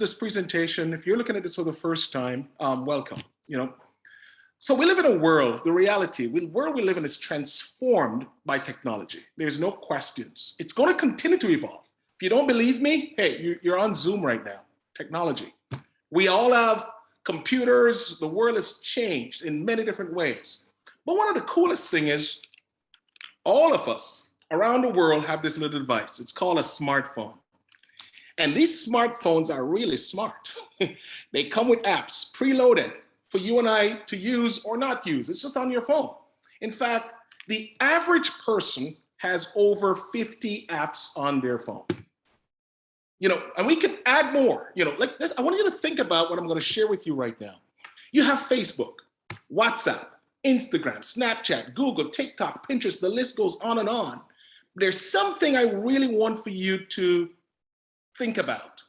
this presentation, if you're looking at this for the first time, welcome. So we live in a world, the reality, the world we live in is transformed by technology. There's no questions. It's going to continue to evolve. If you don't believe me, hey, you're on Zoom right now. Technology. We all have computers. The world has changed in many different ways. But one of the coolest things is all of us around the world have this little device. It's called a smartphone. And these smartphones are really smart. They come with apps preloaded for you and I to use or not use. It's just on your phone. In fact, the average person has over 50 apps on their phone. And we can add more, like this. I want you to think about what I'm going to share with you right now. You have Facebook, WhatsApp, Instagram, Snapchat, Google, TikTok, Pinterest, the list goes on and on. There's something I really want for you to think about.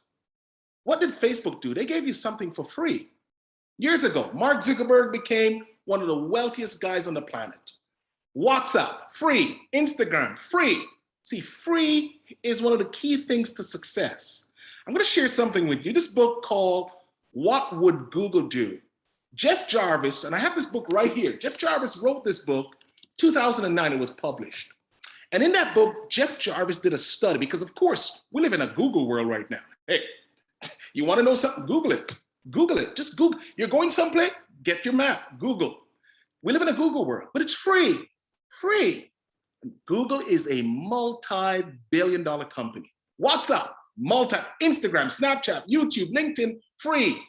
What did Facebook do? They gave you something for free. Years ago, Mark Zuckerberg became one of the wealthiest guys on the planet. WhatsApp, free. Instagram, free. See, free is one of the key things to success. I'm going to share something with you. This book called What Would Google Do? Jeff Jarvis, and I have this book right here. Jeff Jarvis wrote this book, 2009 it was published. And in that book, Jeff Jarvis did a study because, of course, we live in a Google world right now. Hey, you want to know something? Google it. Google it. Just Google. You're going someplace? Get your map. Google. We live in a Google world, but it's free. Free. Google is a multi-billion-dollar company. WhatsApp, Instagram, Snapchat, YouTube, LinkedIn, free.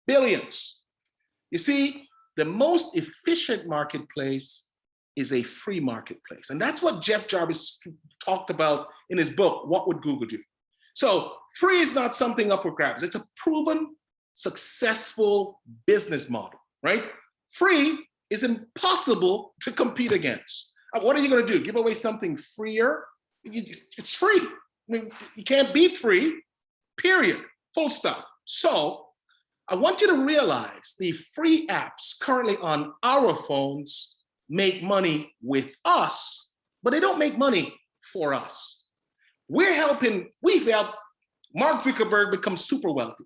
Billions. You see, the most efficient marketplace is a free marketplace. And that's what Jeff Jarvis talked about in his book, What Would Google Do? So free is not something up for grabs. It's a proven, successful business model, right? Free is impossible to compete against. What are you going to do? Give away something freer? It's free. I mean, you can't beat free, period, full stop. So I want you to realize the free apps currently on our phones make money with us, but they don't make money for us. We've helped Mark Zuckerberg become super wealthy.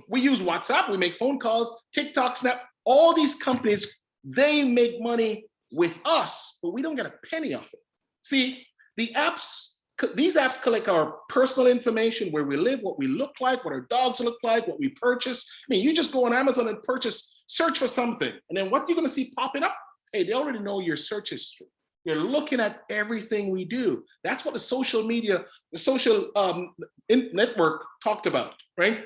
We use WhatsApp, we make phone calls, TikTok, Snap, all these companies, they make money with us, but we don't get a penny off it. See, these apps collect our personal information, where we live, what we look like, what our dogs look like, what we purchase. I mean, you just go on Amazon and search for something, and then what you're gonna see popping up? Hey, they already know your search history. They're looking at everything we do. That's what the social media, the social network talked about, right?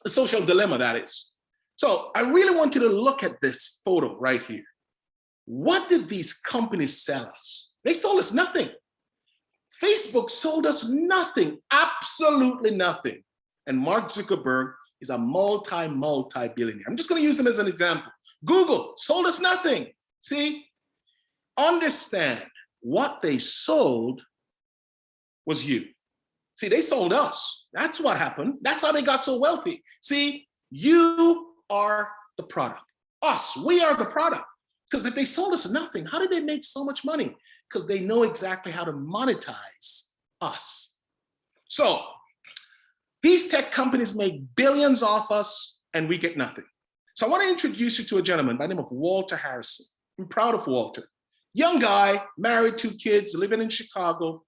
The social dilemma, that is. So I really want you to look at this photo right here. What did these companies sell us? They sold us nothing. Facebook sold us nothing, absolutely nothing. And Mark Zuckerberg is a multi-billionaire. I'm just going to use him as an example. Google sold us nothing. See, understand what they sold was you. See, they sold us. That's what happened. That's how they got so wealthy. See, you are the product. Us, we are the product. Because if they sold us nothing, how did they make so much money? Because they know exactly how to monetize us. So these tech companies make billions off us and we get nothing. So I want to introduce you to a gentleman by the name of Walter Harrison. I'm proud of Walter. Young guy, married, 2 kids, living in Chicago.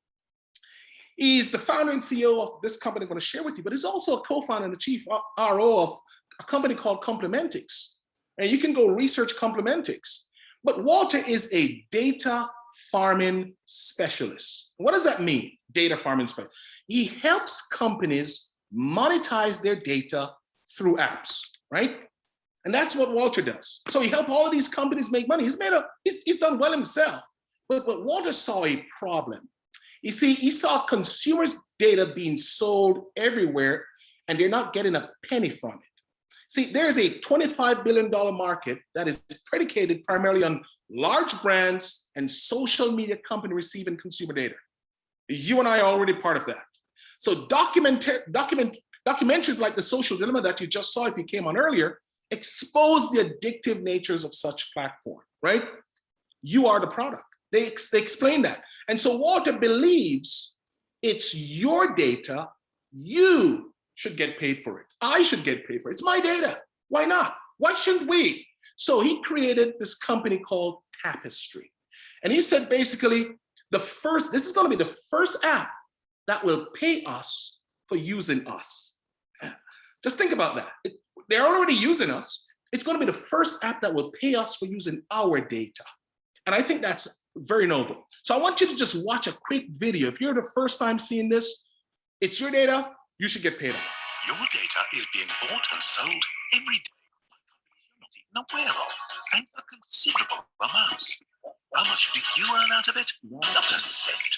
He's the founder and CEO of this company I'm going to share with you, but he's also a co-founder and the chief RO of a company called Complementix. And you can go research Complementix. But Walter is a data farming specialist. What does that mean, data farming specialist? He helps companies monetize their data through apps, right? And that's what Walter does. So he helped all of these companies make money. He's done well himself. But Walter saw a problem. You see, he saw consumers' data being sold everywhere and they're not getting a penny from it. See, there's a $25 billion market that is predicated primarily on large brands and social media companies receiving consumer data. You and I are already part of that. So documentaries like The Social Dilemma that you just saw if you came on earlier expose the addictive natures of such platform, right? You are the product. They explain that. And so Walter believes it's your data, you should get paid for it. I should get paid for it. It's my data. Why not? Why shouldn't we? So he created this company called Tapestri. And he said basically, this is going to be the first app that will pay us for using us. Just think about that. They're already using us. It's going to be the first app that will pay us for using our data. And I think that's very noble. So I want you to just watch a quick video. If you're the first time seeing this, it's your data, you should get paid on it. Your data is being bought and sold every day by companies you're not even aware of, and for considerable amounts. How much do you earn out of it? Not a cent.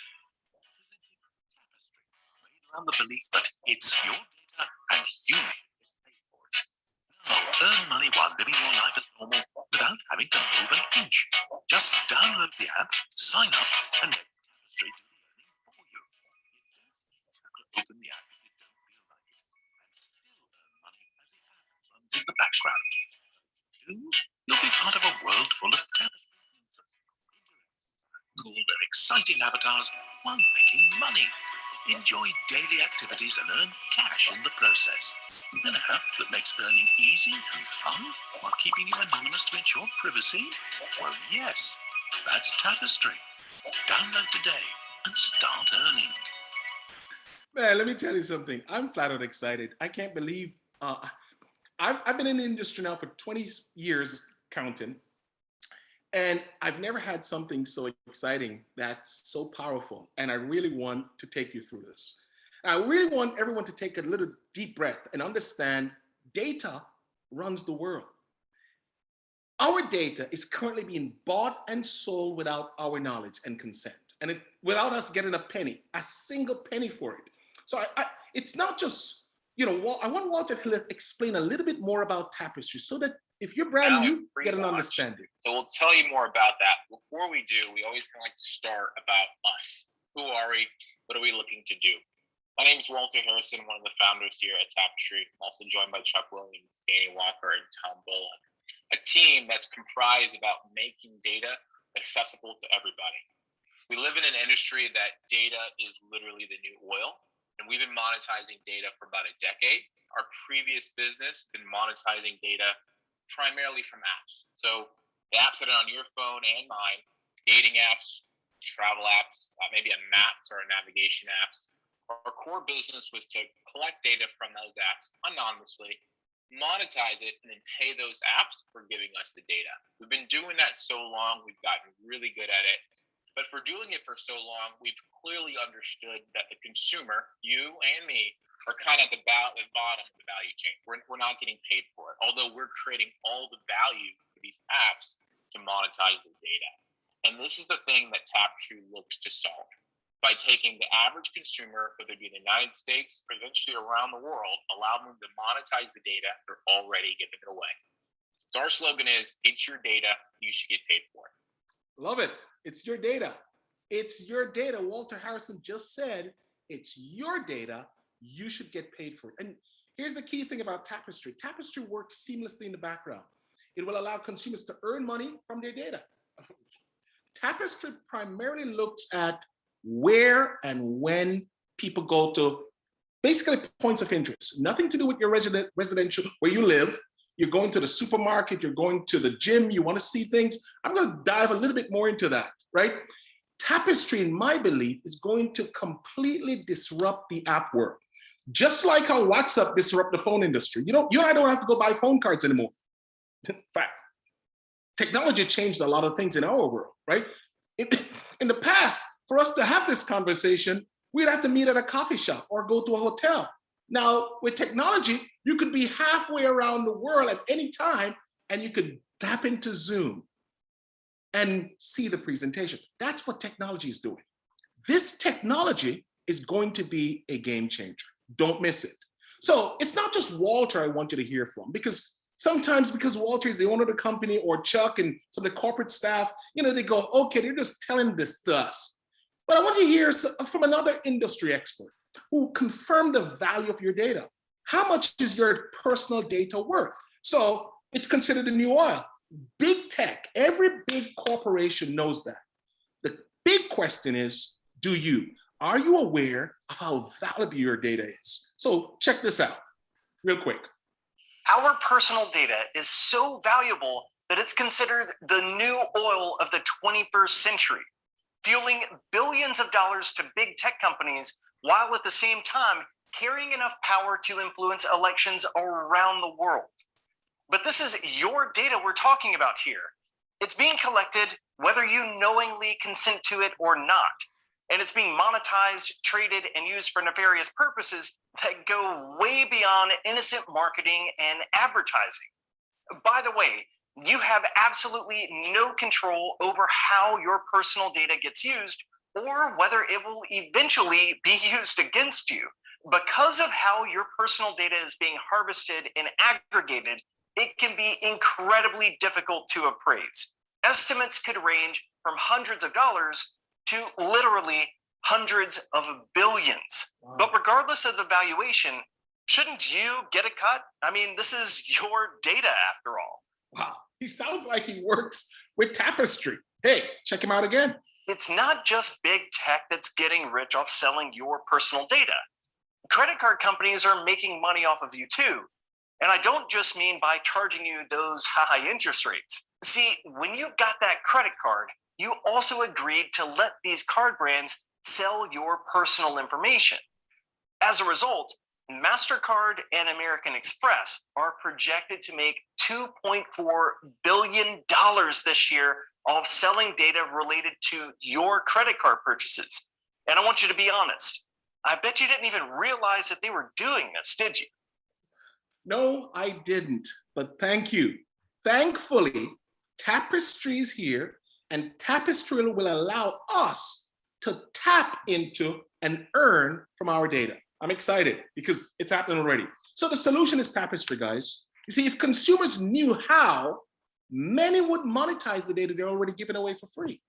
Tapestri, made around the belief that it's your data and you should get paid for it. Now, earn money while living your life as normal without having to move an inch. Just download the app, sign up, and let Tapestri do the earning for you. You don't have to open the app if you don't feel like it, and still earn money as the app runs in the background. Soon, you'll be part of a world full of Tapestri cool and exciting avatars while making money. Enjoy daily activities and earn cash in the process. An app that makes earning easy and fun while keeping you anonymous to ensure privacy? Well, yes, that's Tapestri. Download today and start earning. Man, let me tell you something. I'm flat out excited. I can't believe I've been in the industry now for 20 years, counting. And I've never had something so exciting that's so powerful. And I really want to take you through this. I really want everyone to take a little deep breath and understand data runs the world. Our data is currently being bought and sold without our knowledge and consent, and without us getting a single penny for it. So it's not just, I want Walter to explain a little bit more about Tapestri so that if you're brand new, get an understanding. So we'll tell you more about that. Before we do, we always like to start about us. Who are we? What are we looking to do? My name is Walter Harrison, one of the founders here at Tapestri. I'm also joined by Chuck Williams, Danny Walker, and Tom Bullock, a team that's comprised about making data accessible to everybody. We live in an industry that data is literally the new oil, and we've been monetizing data for about a decade. Our previous business has been monetizing data primarily from apps. So the apps that are on your phone and mine, dating apps, travel apps, maybe a maps or a navigation apps. Our core business was to collect data from those apps anonymously, monetize it, and then pay those apps for giving us the data. We've been doing that so long, we've gotten really good at it. But for doing it for so long, we've clearly understood that the consumer, you and me, are kind of at the bottom of the value chain. We're not getting paid for it, although we're creating all the value for these apps to monetize the data. And this is the thing that Tapestri looks to solve. By taking the average consumer, whether it be in the United States or eventually around the world, allow them to monetize the data they're already giving it away. So our slogan is, it's your data, you should get paid for it. Love it. It's your data. It's your data. Walter Harrison just said, it's your data, you should get paid for it. And here's the key thing about Tapestri. Tapestri works seamlessly in the background. It will allow consumers to earn money from their data. Tapestri primarily looks at where and when people go to basically points of interest. Nothing to do with your residential, where you live. You're going to the supermarket, you're going to the gym, you want to see things. I'm going to dive a little bit more into that, right? Tapestri, in my belief, is going to completely disrupt the app world. Just like how WhatsApp disrupted the phone industry. You and I don't have to go buy phone cards anymore. In fact, technology changed a lot of things in our world, right? In the past, for us to have this conversation, we'd have to meet at a coffee shop or go to a hotel. Now, with technology, you could be halfway around the world at any time, and you could tap into Zoom and see the presentation. That's what technology is doing. This technology is going to be a game changer. Don't miss it. So it's not just Walter I want you to hear from, because sometimes because Walter is the owner of the company, or Chuck and some of the corporate staff, they go, okay, they're just telling this to us. But I want you to hear from another industry expert who confirmed the value of your data. How much is your personal data worth? So it's considered the new oil. Big tech, every big corporation knows that. The big question is, do you? Are you aware of how valuable your data is? So check this out real quick. Our personal data is so valuable that it's considered the new oil of the 21st century, fueling billions of dollars to big tech companies, while at the same time carrying enough power to influence elections around the world. But this is your data we're talking about here. It's being collected whether you knowingly consent to it or not. And it's being monetized, traded, and used for nefarious purposes that go way beyond innocent marketing and advertising. By the way, you have absolutely no control over how your personal data gets used or whether it will eventually be used against you. Because of how your personal data is being harvested and aggregated, it can be incredibly difficult to appraise. Estimates could range from hundreds of dollars to literally hundreds of billions. Wow. But regardless of the valuation, shouldn't you get a cut? I mean, this is your data after all. Wow, he sounds like he works with Tapestri. Hey, check him out again. It's not just big tech that's getting rich off selling your personal data. Credit card companies are making money off of you too. And I don't just mean by charging you those high interest rates. See, when you got that credit card, you also agreed to let these card brands sell your personal information. As a result, MasterCard and American Express are projected to make $2.4 billion this year off selling data related to your credit card purchases. And I want you to be honest. I bet you didn't even realize that they were doing this, did you? No, I didn't, but thank you. Thankfully, Tapestri is here, and Tapestri will allow us to tap into and earn from our data. I'm excited because it's happening already. So the solution is Tapestri, guys. You see, if consumers knew how, many would monetize the data they're already giving away for free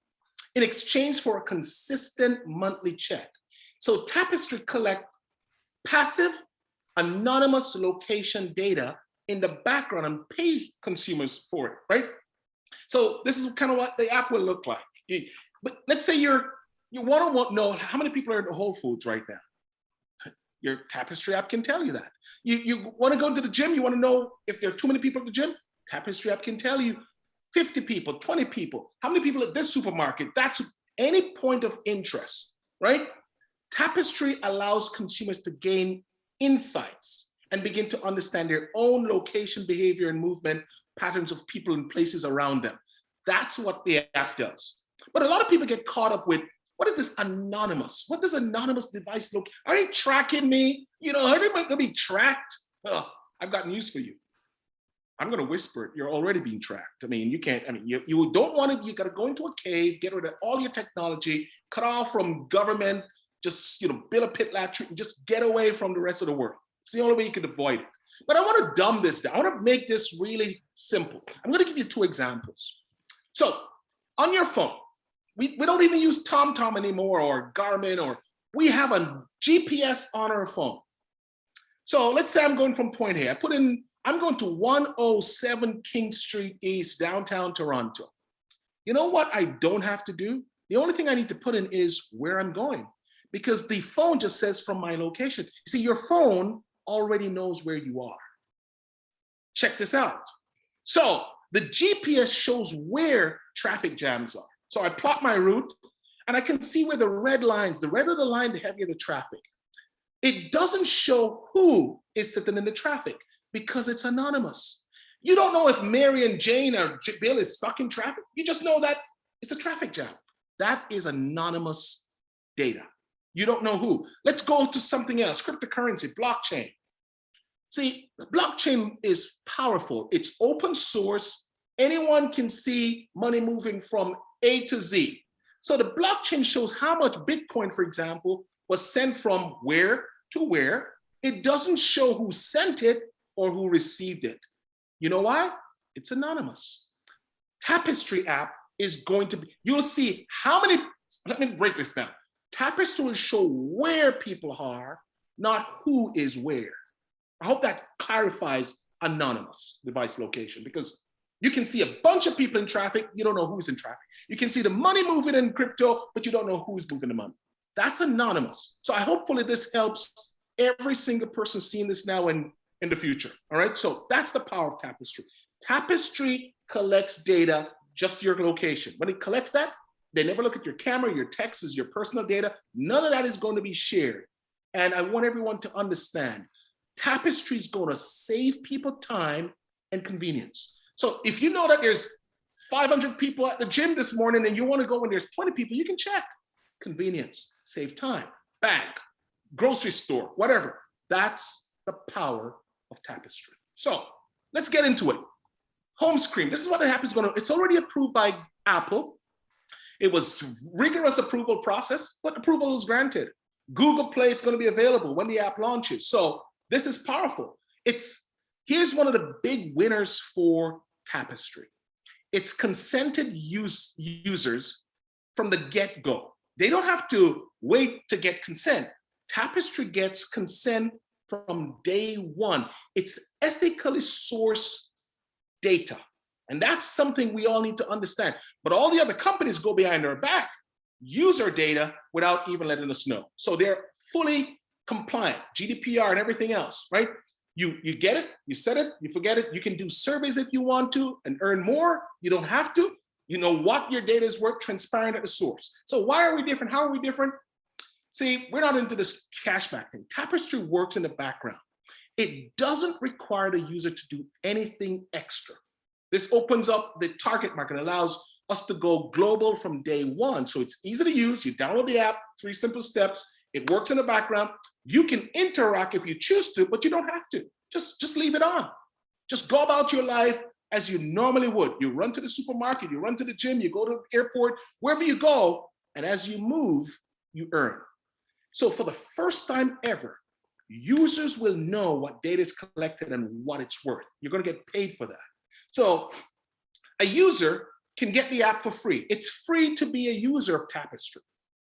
in exchange for a consistent monthly check. So Tapestri collect passive, anonymous location data in the background and pay consumers for it, right? So this is kind of what the app will look like. But let's say you want to know how many people are in the Whole Foods right now. Your Tapestri app can tell you that. You want to go to the gym, you want to know if there are too many people at the gym, Tapestri app can tell you 50 people, 20 people, how many people at this supermarket, that's any point of interest, right? Tapestri allows consumers to gain insights and begin to understand their own location, behavior, and movement patterns of people and places around them. That's what the app does. But a lot of people get caught up with, what is this anonymous? What does anonymous device look? Are they tracking me? You know, are they going to be tracked? Oh, I've got news for you. I'm going to whisper it. You're already being tracked. I mean, you can't, you don't want to, you got to go into a cave, get rid of all your technology, cut off from government, just, build a pit latrine, and just get away from the rest of the world. It's the only way you can avoid it. But I want to dumb this down. I want to make this really simple. I'm going to give you 2 examples. So on your phone, we don't even use TomTom anymore or Garmin, or we have a GPS on our phone. So let's say I'm going from point A. I'm going to 107 King Street East, downtown Toronto. You know what I don't have to do? The only thing I need to put in is where I'm going, because the phone just says from my location. You see, your phone already knows where you are. Check this out. So the GPS shows where traffic jams are. So I plot my route and I can see where the red lines, the redder the line, the heavier the traffic. It doesn't show who is sitting in the traffic because it's anonymous. You don't know if Mary and Jane or Bill is stuck in traffic. You just know that it's a traffic jam. That is anonymous data. You don't know who. Let's go to something else, cryptocurrency, blockchain. See, the blockchain is powerful. It's open source. Anyone can see money moving from A to Z. So the blockchain shows how much Bitcoin, for example, was sent from where to where. It doesn't show who sent it or who received it. You know why? It's anonymous. Tapestri app is going to be, you'll see how many, let me break this down. Tapestri will show where people are, not who is where. I hope that clarifies anonymous device location, because you can see a bunch of people in traffic, you don't know who's in traffic. You can see the money moving in crypto, but you don't know who's moving the money. That's anonymous. So hopefully this helps every single person seeing this now and in the future. All right. So that's the power of Tapestri. Tapestri collects data, just your location. When it collects that, they never look at your camera, your texts, your personal data. None of that is going to be shared. And I want everyone to understand, Tapestri is going to save people time and convenience. So if you know that there's 500 people at the gym this morning and you want to go when there's 20 people, you can check. Convenience, save time, bank, grocery store, whatever. That's the power of Tapestri. So let's get into it. Home screen, this is what happens. It's already approved by Apple. It was rigorous approval process, but approval was granted. Google Play, it's going to be available when the app launches. So this is powerful. Here's one of the big winners for Tapestri. It's consented users from the get-go. They don't have to wait to get consent. Tapestri gets consent from day one. It's ethically sourced data. And that's something we all need to understand. But all the other companies go behind our back, use our data without even letting us know. So they're fully compliant, GDPR and everything else, right? You get it, you set it, you forget it. You can do surveys if you want to and earn more. You don't have to. You know what your data is worth, transparent at the source. So why are we different? How are we different? See, we're not into this cashback thing. Tapestri works in the background. It doesn't require the user to do anything extra. This opens up the target market, allows us to go global from day one. So it's easy to use. You download the app, 3 simple steps. It works in the background. You can interact if you choose to, but you don't have to. Just leave it on. Just go about your life as you normally would. You run to the supermarket, you run to the gym, you go to the airport, wherever you go, and as you move, you earn. So for the first time ever, users will know what data is collected and what it's worth. You're going to get paid for that. So a user can get the app for free. It's free to be a user of Tapestri.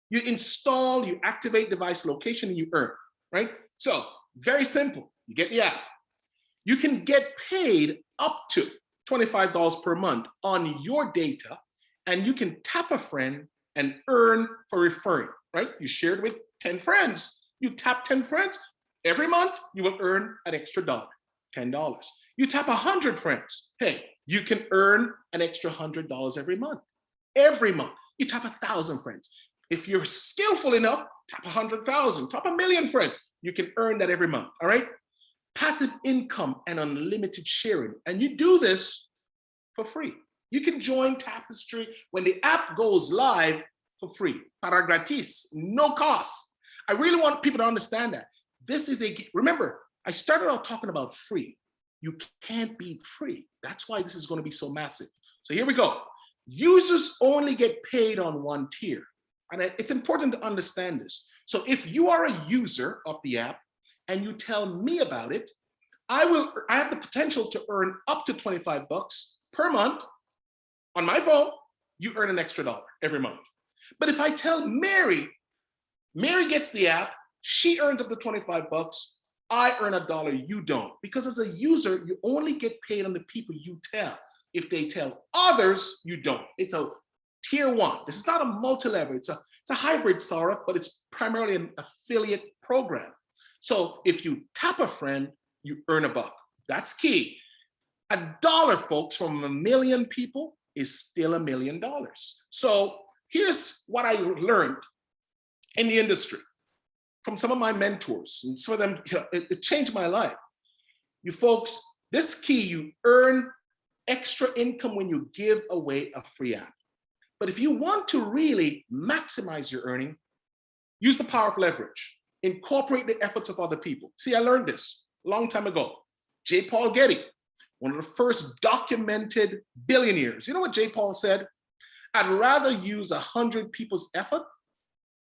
You install, you activate device location, and you earn, right? So very simple. You get the app. You can get paid up to $25 per month on your data, and you can tap a friend and earn for referring, right? You shared with 10 friends. You tap 10 friends. Every month, you will earn an extra $10. You tap 100 friends. Hey, you can earn an extra $100 every month. Every month. You tap 1,000 friends. If you're skillful enough, tap 100,000, tap 1,000,000 friends. You can earn that every month, all right? Passive income and unlimited sharing. And you do this for free. You can join Tapestri when the app goes live for free. Para gratis, no cost. I really want people to understand that. This is remember, I started out talking about free. You can't beat free. That's why this is going to be so massive. So here we go. Users only get paid on one tier. And it's important to understand this. So if you are a user of the app and you tell me about it, I have the potential to earn up to $25 per month on my phone. You earn an extra $1 every month. But if I tell Mary gets the app, she earns up to $25. I earn $1, you don't. Because as a user, you only get paid on the people you tell. If they tell others, you don't. It's a tier 1. This is not a multi-level. It's a hybrid Sarah, but it's primarily an affiliate program. So if you tap a friend, you earn $1. That's key. $1, folks, from 1,000,000 people is still $1 million. So here's what I learned in the industry from some of my mentors, and some of them, it changed my life. You folks, this key, you earn extra income when you give away a free app. But if you want to really maximize your earning, use the power of leverage. Incorporate the efforts of other people. See, I learned this a long time ago. J. Paul Getty, one of the first documented billionaires. You know what J. Paul said? I'd rather use 100 people's effort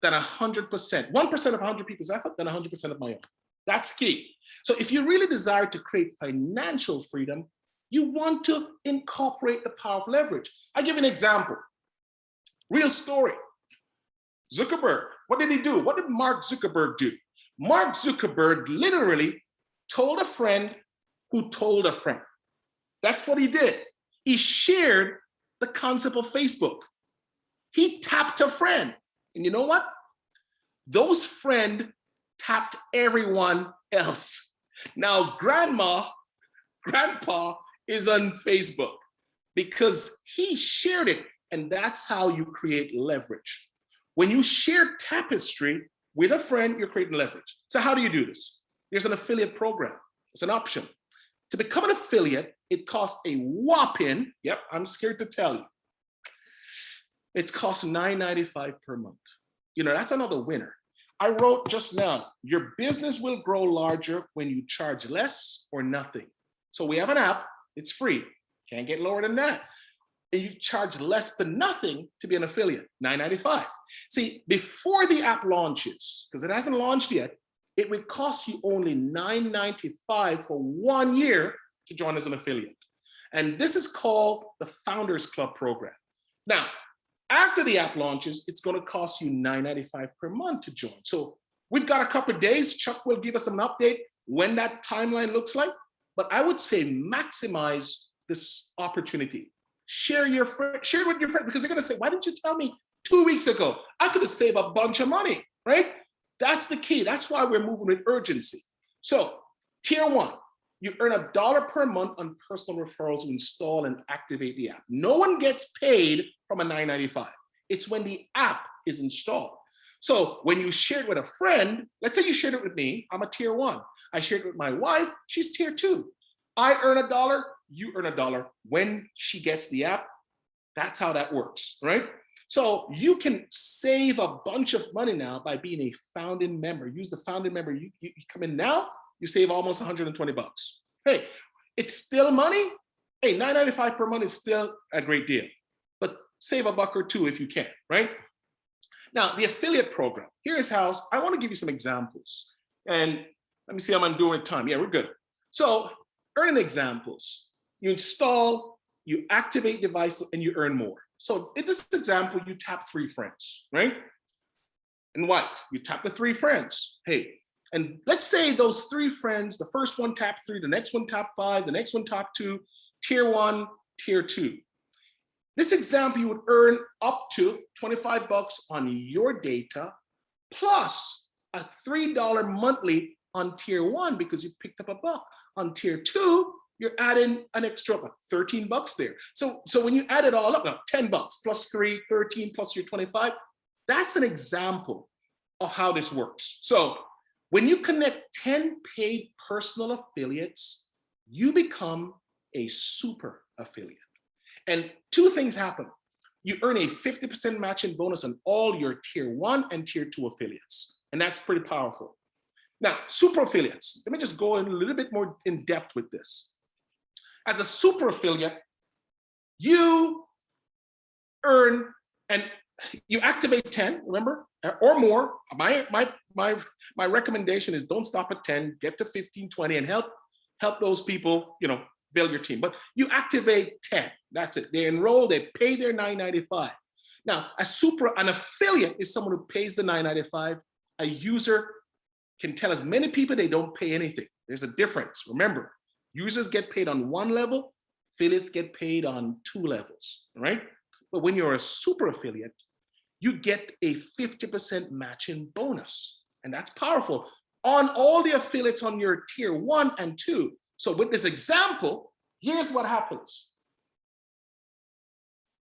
than 100%, 1% of 100 people's effort than 100% of my own. That's key. So if you really desire to create financial freedom, you want to incorporate the power of leverage. I'll give you an example. Real story. Zuckerberg, what did he do? What did Mark Zuckerberg do? Mark Zuckerberg literally told a friend who told a friend. That's what he did. He shared the concept of Facebook. He tapped a friend. And you know what? Those friends tapped everyone else. Now, grandpa is on Facebook because he shared it. And that's how you create leverage. When you share Tapestri with a friend, you're creating leverage. So how do you do this? There's an affiliate program. It's an option. To become an affiliate, it costs a whopping, yep, I'm scared to tell you, it costs $9.95 per month. You know, that's another winner. I wrote just now, your business will grow larger when you charge less or nothing. So we have an app, it's free, can't get lower than that. And you charge less than nothing to be an affiliate, $9.95. See, before the app launches, because it hasn't launched yet, it would cost you only $9.95 for 1 year to join as an affiliate. And this is called the Founders Club program. Now, after the app launches, it's going to cost you $9.95 per month to join. So we've got a couple of days. Chuck will give us an update when that timeline looks like. But I would say maximize this opportunity. Share it with your friend, because they're going to say, why didn't you tell me 2 weeks ago? I could have saved a bunch of money, right? That's the key. That's why we're moving with urgency. So tier 1, you earn $1 per month on personal referrals to install and activate the app. No one gets paid from a $9.95. It's when the app is installed. So when you share it with a friend, let's say you shared it with me, I'm a tier 1. I shared it with my wife, she's tier 2. I earn $1, you earn $1 when she gets the app. That's how that works, right? So you can save a bunch of money now by being a founding member. Use the founding member. You come in now, you save almost 120 bucks. Hey, it's still money. Hey, $9.95 per month is still a great deal, but save a buck or two if you can, right? Now, the affiliate program, here's how, I want to give you some examples. And let me see how I'm doing with time. Yeah, we're good. So earning examples, you install, you activate device, and you earn more. So in this example, you tap 3 friends, right? In white, you tap the 3 friends. Hey, and let's say those 3 friends, the first one tap 3, the next one tap 5, the next one tap 2, tier 1, tier 2. This example, you would earn up to 25 bucks on your data, plus a $3 monthly on tier 1 because you picked up a buck. On tier 2, you're adding an extra 13 bucks there. So when you add it all up, now 10 bucks plus 3, 13 plus your 25, that's an example of how this works. So when you connect 10 paid personal affiliates, you become a super affiliate. And 2 things happen. You earn a 50% matching bonus on all your tier 1 and tier 2 affiliates. And that's pretty powerful. Now, super affiliates, let me just go in a little bit more in depth with this. As a super affiliate, you earn, and you activate 10, remember, or more. My recommendation is don't stop at 10, get to 15, 20, and help those people, you know, build your team. But you activate 10, that's it. They enroll, they pay their $9.95. Now, an affiliate is someone who pays the $9.95. A user can tell as many people they don't pay anything. There's a difference. Remember, users get paid on 1 level, affiliates get paid on 2 levels, right? But when you're a super affiliate, you get a 50% matching bonus. And that's powerful on all the affiliates on your tier 1 and 2. So with this example, here's what happens.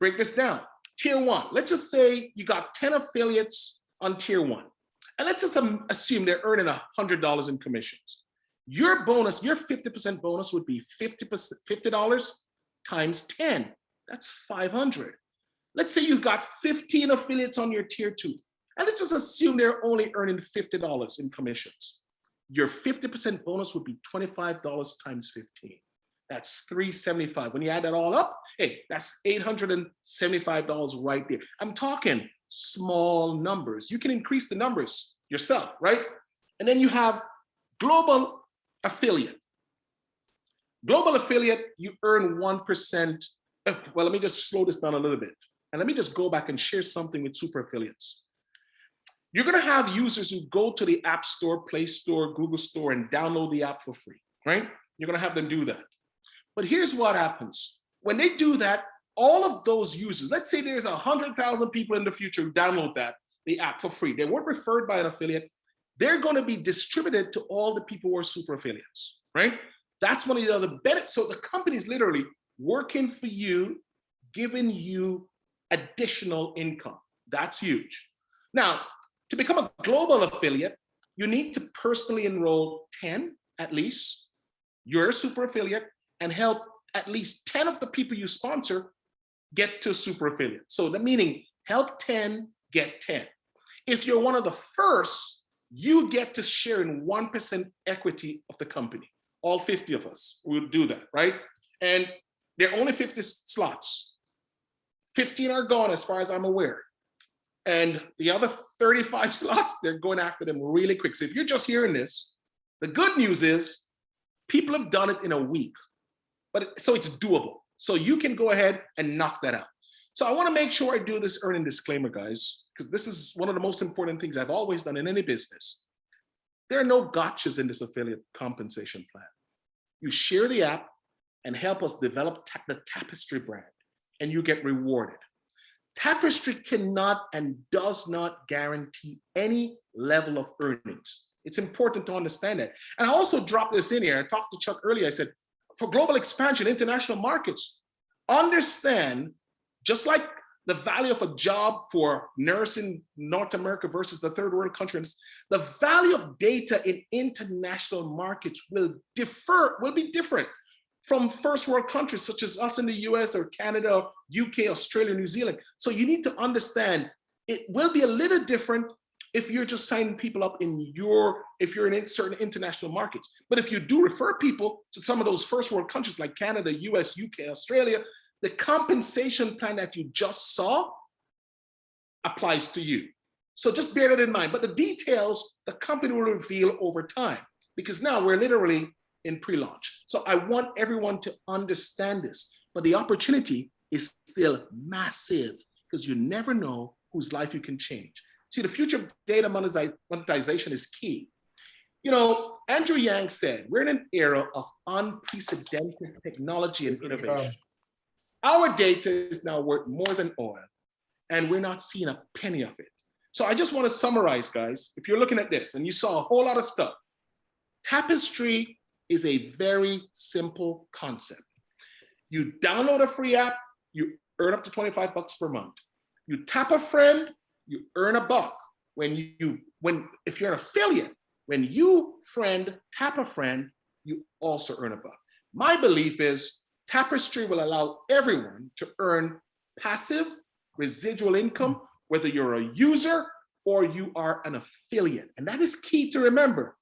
Break this down. Tier 1, let's just say you got 10 affiliates on tier 1. And let's just assume they're earning $100 in commissions. Your bonus, your 50% bonus would be $50 times 10. That's 500. Let's say you've got 15 affiliates on your tier 2. And let's just assume they're only earning $50 in commissions. Your 50% bonus would be $25 times 15. That's $375. When you add that all up, hey, that's $875 right there. I'm talking small numbers. You can increase the numbers yourself, right? And then you have global affiliate. Global affiliate, you earn 1%. Well, let me just slow this down a little bit. And let me just go back and share something with super affiliates. You're going to have users who go to the App Store, Play Store, Google Store, and download the app for free, right? You're going to have them do that. But here's what happens. When they do that, all of those users, let's say there's 100,000 people in the future who download that, the app for free. They weren't referred by an affiliate. They're going to be distributed to all the people who are super affiliates, right? That's one of the other benefits. So the company is literally working for you, giving you additional income. That's huge. Now, to become a global affiliate, you need to personally enroll 10 at least. You're a super affiliate and help at least 10 of the people you sponsor get to super affiliate. So the meaning, help 10, get 10. If you're one of the first, you get to share in 1% equity of the company. All 50 of us will do that, right? And there are only 50 slots. 15 are gone as far as I'm aware. And the other 35 slots, they're going after them really quick. So if you're just hearing this, the good news is people have done it in a week, so it's doable. So you can go ahead and knock that out. So I want to make sure I do this earning disclaimer, guys, because this is one of the most important things I've always done in any business. There are no gotchas in this affiliate compensation plan. You share the app and help us develop the Tapestri brand, and you get rewarded. Tapestri cannot and does not guarantee any level of earnings. It's important to understand that. And I also dropped this in here. I talked to Chuck earlier. I said, for global expansion, international markets, understand, just like the value of a job for nurse in North America versus the third world countries, the value of data in international markets will be different from first world countries such as us in the US or Canada, UK, Australia, New Zealand. So you need to understand it will be a little different if you're just signing people up if you're in certain international markets. But if you do refer people to some of those first world countries like Canada, US, UK, Australia, the compensation plan that you just saw applies to you. So just bear that in mind. But the details, the company will reveal over time, because now we're literally in pre-launch. So I want everyone to understand this, but the opportunity is still massive because you never know whose life you can change. See, the future of data monetization is key. You know, Andrew Yang said, we're in an era of unprecedented technology and innovation. Our data is now worth more than oil, and we're not seeing a penny of it. So I just want to summarize, guys. If you're looking at this and you saw a whole lot of stuff, Tapestri is a very simple concept. You download a free app, you earn up to 25 bucks per month. You tap a friend, you earn $1. If you're an affiliate, when you tap a friend, you also earn $1. My belief is Tapestri will allow everyone to earn passive residual income, whether you're a user or you are an affiliate. And that is key to remember.